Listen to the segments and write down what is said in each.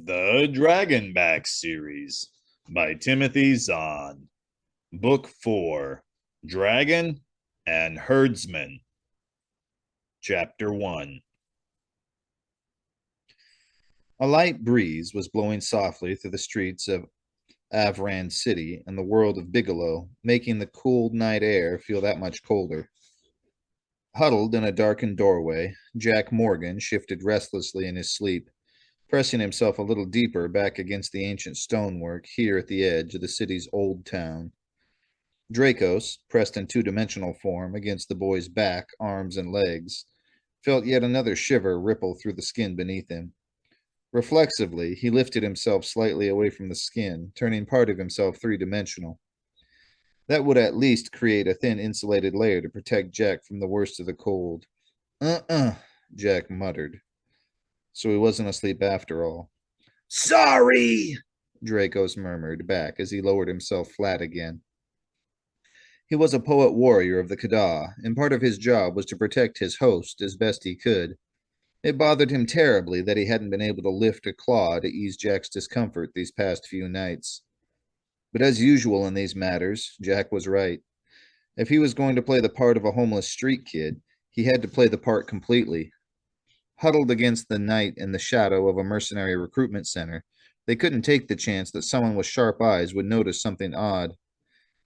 The Dragonback series by Timothy Zahn. Book 4, Dragon and Herdsman. Chapter 1. A light breeze was blowing softly through the streets of Avran City and the world of Bigelow, making the cool night air feel that much colder. Huddled in a darkened doorway, Jack Morgan shifted restlessly in his sleep, pressing himself a little deeper back against the ancient stonework here at the edge of the city's old town. Dracos, pressed in two-dimensional form against the boy's back, arms, and legs, felt yet another shiver ripple through the skin beneath him. Reflexively, he lifted himself slightly away from the skin, turning part of himself three-dimensional. That would at least create a thin insulated layer to protect Jack from the worst of the cold. Uh-uh, Jack muttered. So he wasn't asleep after all. Sorry, Dracos murmured back as he lowered himself flat again. He was a poet warrior of the Kada, and part of his job was to protect his host as best he could. It bothered him terribly that he hadn't been able to lift a claw to ease Jack's discomfort these past few nights. But as usual in these matters, Jack was right. If he was going to play the part of a homeless street kid, he had to play the part completely. Huddled against the night in the shadow of a mercenary recruitment center, they couldn't take the chance that someone with sharp eyes would notice something odd.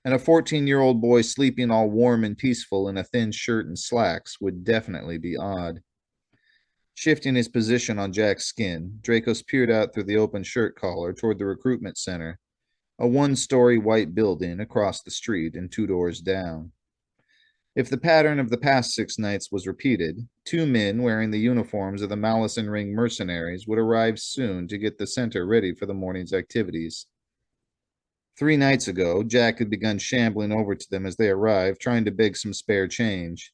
And a 14-year-old boy sleeping all warm and peaceful in a thin shirt and slacks would definitely be odd. Shifting his position on Jack's skin, Dracos peered out through the open shirt collar toward the recruitment center, a one-story white building across the street and 2 doors down. If the pattern of the past 6 nights was repeated, 2 men wearing the uniforms of the Malison Ring mercenaries would arrive soon to get the center ready for the morning's activities. 3 nights ago, Jack had begun shambling over to them as they arrived, trying to beg some spare change.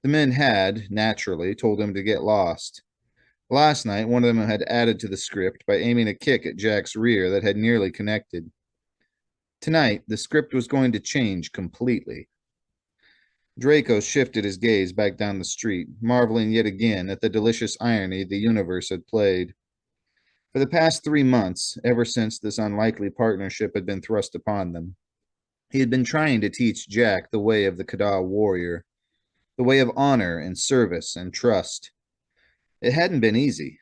The men had, naturally, told him to get lost. Last night, one of them had added to the script by aiming a kick at Jack's rear that had nearly connected. Tonight, the script was going to change completely. Draco shifted his gaze back down the street, marveling yet again at the delicious irony the universe had played. For the past 3 months, ever since this unlikely partnership had been thrust upon them, he had been trying to teach Jack the way of the Kada warrior, the way of honor and service and trust. It hadn't been easy.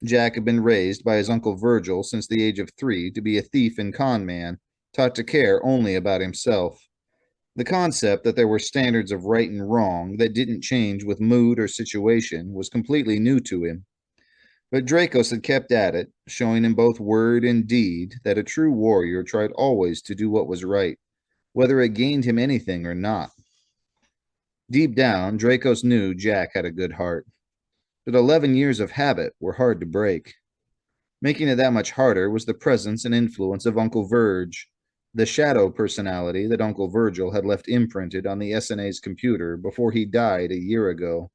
Jack had been raised by his uncle Virgil since the age of 3 to be a thief and con man, taught to care only about himself. The concept that there were standards of right and wrong that didn't change with mood or situation was completely new to him. But Dracos had kept at it, showing in both word and deed that a true warrior tried always to do what was right, whether it gained him anything or not. Deep down, Dracos knew Jack had a good heart, but 11 years of habit were hard to break. Making it that much harder was the presence and influence of Uncle Verge, the shadow personality that Uncle Virgil had left imprinted on the SNA's computer before he died a year ago.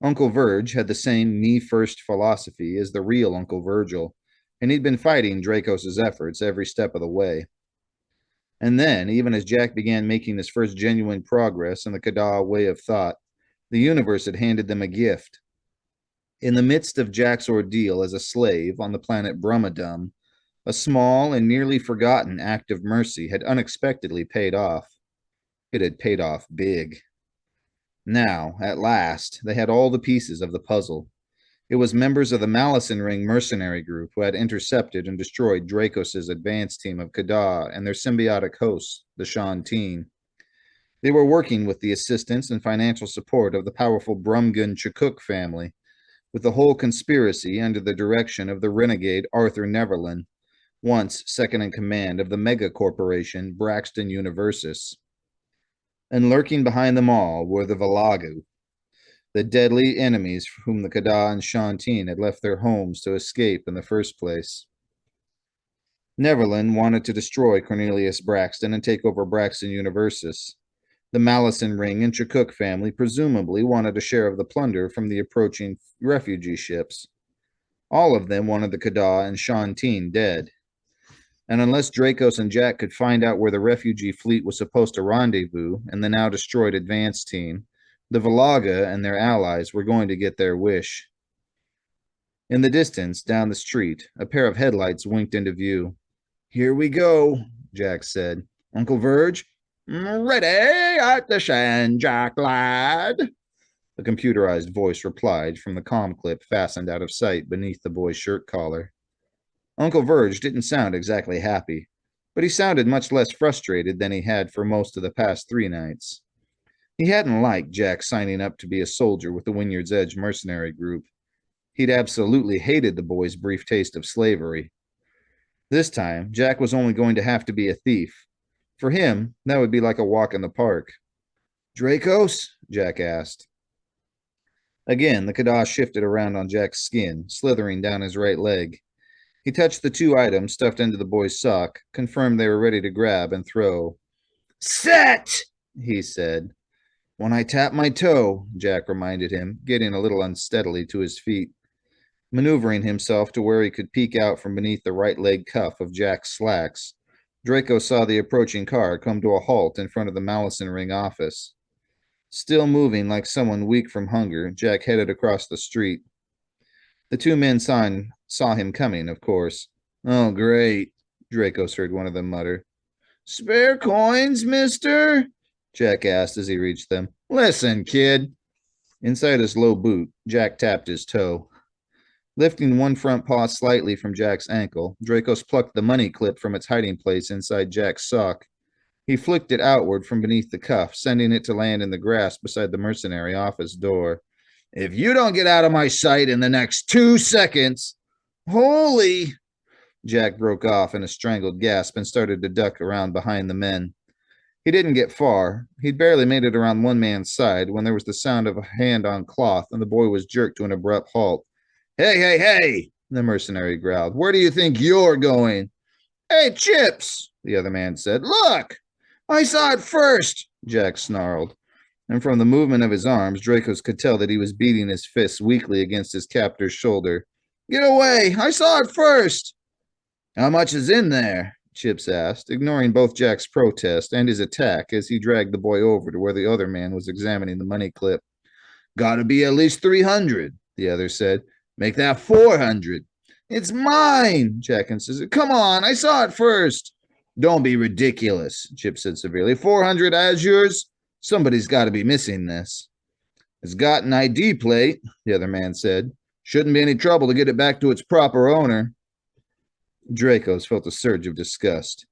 Uncle Verge had the same me-first philosophy as the real Uncle Virgil, and he'd been fighting Dracos' efforts every step of the way. And then, even as Jack began making his first genuine progress in the Kada way of thought, the universe had handed them a gift. In the midst of Jack's ordeal as a slave on the planet Brumadum, a small and nearly forgotten act of mercy had unexpectedly paid off. It had paid off big. Now, at last, they had all the pieces of the puzzle. It was members of the Malison Ring mercenary group who had intercepted and destroyed Dracos' advance team of Kada and their symbiotic hosts, the Shanteen. They were working with the assistance and financial support of the powerful Brumgun Chakuk family, with the whole conspiracy under the direction of the renegade Arthur Neverland, once second in command of the mega corporation Braxton Universis. And lurking behind them all were the Valagu, the deadly enemies whom the Kada and Shanteen had left their homes to escape in the first place. Neverland wanted to destroy Cornelius Braxton and take over Braxton Universis. The Malison Ring and Chakuk family presumably wanted a share of the plunder from the approaching refugee ships. All of them wanted the Kada and Shanteen dead. And unless Dracos and Jack could find out where the refugee fleet was supposed to rendezvous and the now destroyed advance team, the Valaga and their allies were going to get their wish. In the distance, down the street, a pair of headlights winked into view. "Here we go," Jack said. "Uncle Verge?" "Ready at the shan, Jack lad," a computerized voice replied from the comm clip fastened out of sight beneath the boy's shirt collar. Uncle Verge didn't sound exactly happy, but he sounded much less frustrated than he had for most of the past 3 nights. He hadn't liked Jack signing up to be a soldier with the Wynyard's Edge mercenary group. He'd absolutely hated the boy's brief taste of slavery. This time, Jack was only going to have to be a thief. For him, that would be like a walk in the park. "Dracos?" Jack asked. Again, the Kadash shifted around on Jack's skin, slithering down his right leg. He touched the 2 items stuffed into the boy's sock, confirmed they were ready to grab and throw. "Set!" he said. "When I tap my toe," Jack reminded him, getting a little unsteadily to his feet. Maneuvering himself to where he could peek out from beneath the right leg cuff of Jack's slacks, Draco saw the approaching car come to a halt in front of the Mallison Ring office. Still moving like someone weak from hunger, Jack headed across the street. The 2 men saw him coming, of course. "Oh, great," Dracos heard one of them mutter. "Spare coins, mister?" Jack asked as he reached them. "Listen, kid." Inside his low boot, Jack tapped his toe. Lifting one front paw slightly from Jack's ankle, Dracos plucked the money clip from its hiding place inside Jack's sock. He flicked it outward from beneath the cuff, sending it to land in the grass beside the mercenary office door. "If you don't get out of my sight in the next 2 seconds..." "Holy..." Jack broke off in a strangled gasp and started to duck around behind the men. He didn't get far. He'd barely made it around one man's side when there was the sound of a hand on cloth and the boy was jerked to an abrupt halt. "Hey, hey, hey," the mercenary growled. "Where do you think you're going?" "Hey, Chips," the other man said. "Look! I saw it first," Jack snarled. And from the movement of his arms, Dracos could tell that he was beating his fists weakly against his captor's shoulder. "Get away! I saw it first!" "How much is in there?" Chips asked, ignoring both Jack's protest and his attack as he dragged the boy over to where the other man was examining the money clip. "Gotta be at least 300, the other said. "Make that 400. "It's mine," Jack insisted. "Come on, I saw it first." "Don't be ridiculous," Chip said severely. 400 as yours? Somebody's got to be missing this." "It's got an ID plate," the other man said. "Shouldn't be any trouble to get it back to its proper owner." Dracos felt a surge of disgust.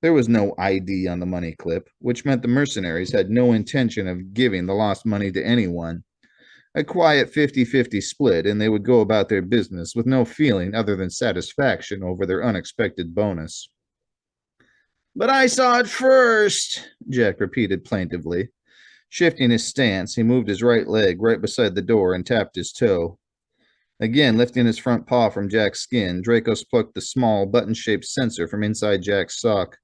There was no ID on the money clip, which meant the mercenaries had no intention of giving the lost money to anyone. A quiet 50-50 split, and they would go about their business with no feeling other than satisfaction over their unexpected bonus. "But I saw it first," Jack repeated plaintively. Shifting his stance, he moved his right leg right beside the door and tapped his toe. Again, lifting his front paw from Jack's skin, Dracos plucked the small, button-shaped sensor from inside Jack's sock.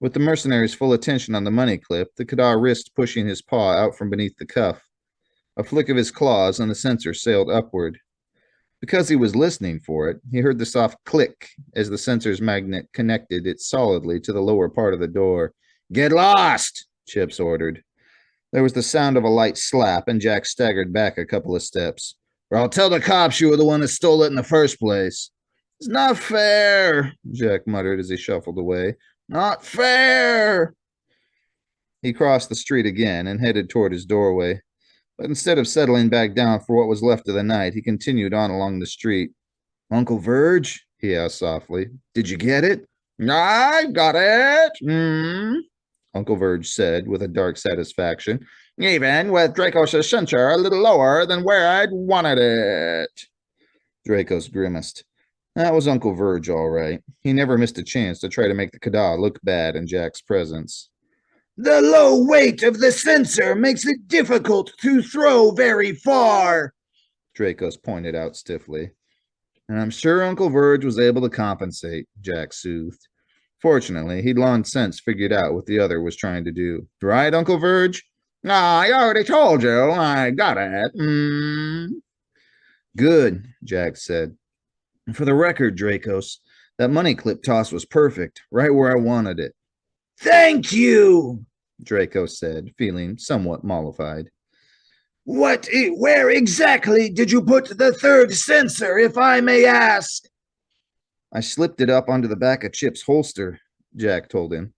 With the mercenary's full attention on the money clip, the Kadar risked pushing his paw out from beneath the cuff. A flick of his claws and the sensor sailed upward. Because he was listening for it, he heard the soft click as the sensor's magnet connected it solidly to the lower part of the door. "Get lost!" Chips ordered. There was the sound of a light slap, and Jack staggered back a couple of steps. "Or I'll tell the cops you were the one that stole it in the first place." "It's not fair," Jack muttered as he shuffled away. "Not fair." He crossed the street again and headed toward his doorway. But instead of settling back down for what was left of the night, he continued on along the street. "Uncle Verge?" he asked softly. "Did you get it?" "I got it," Uncle Verge said with a dark satisfaction. "Even with Dracos' sensor a little lower than where I'd wanted it." Dracos grimaced. That was Uncle Verge, all right. He never missed a chance to try to make the Kada look bad in Jack's presence. "The low weight of the sensor makes it difficult to throw very far," Dracos pointed out stiffly. "And I'm sure Uncle Verge was able to compensate," Jack soothed. Fortunately, he'd long since figured out what the other was trying to do. "Right, Uncle Verge?" "I already told you I got it." "Good," Jack said. "And for the record, Dracos, that money clip toss was perfect, right where I wanted it." "Thank you," Draco said, feeling somewhat mollified. Where exactly did you put the third sensor, if I may ask? I slipped it up onto the back of Chip's holster, Jack told him.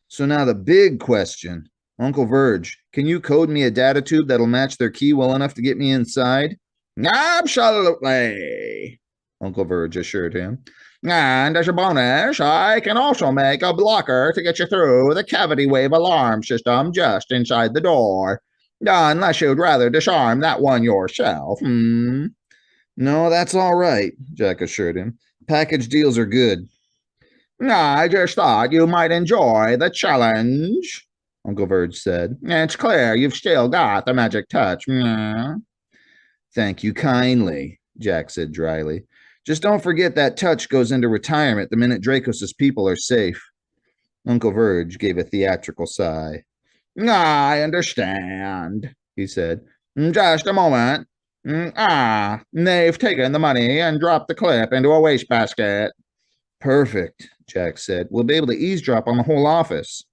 So now the big question. Uncle Verge, can you code me a data tube that'll match their key well enough to get me inside? Absolutely, Uncle Verge assured him. and as a bonus, I can also make a blocker to get you through the cavity wave alarm system just inside the door. Unless you'd rather disarm that one yourself. No, that's all right, Jack assured him. Package deals are good. I just thought you might enjoy the challenge, Uncle Verge said. It's clear you've still got the magic touch. Thank you kindly, Jack said dryly. Just don't forget that touch goes into retirement the minute Dracos' people are safe. Uncle Verge gave a theatrical sigh. I understand, he said. Just a moment. They've taken the money and dropped the clip into a wastebasket. Perfect, Jack said. We'll be able to eavesdrop on the whole office.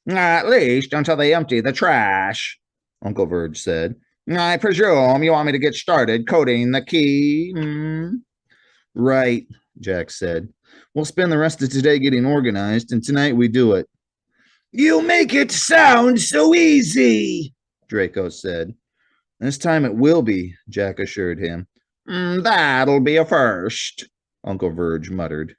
At least until they empty the trash, Uncle Verge said. I presume you want me to get started coding the key? Right, Jack said. We'll spend the rest of today getting organized, and tonight we do it. You make it sound so easy, Draco said. This time it will be, Jack assured him. That'll be a first, Uncle Verge muttered.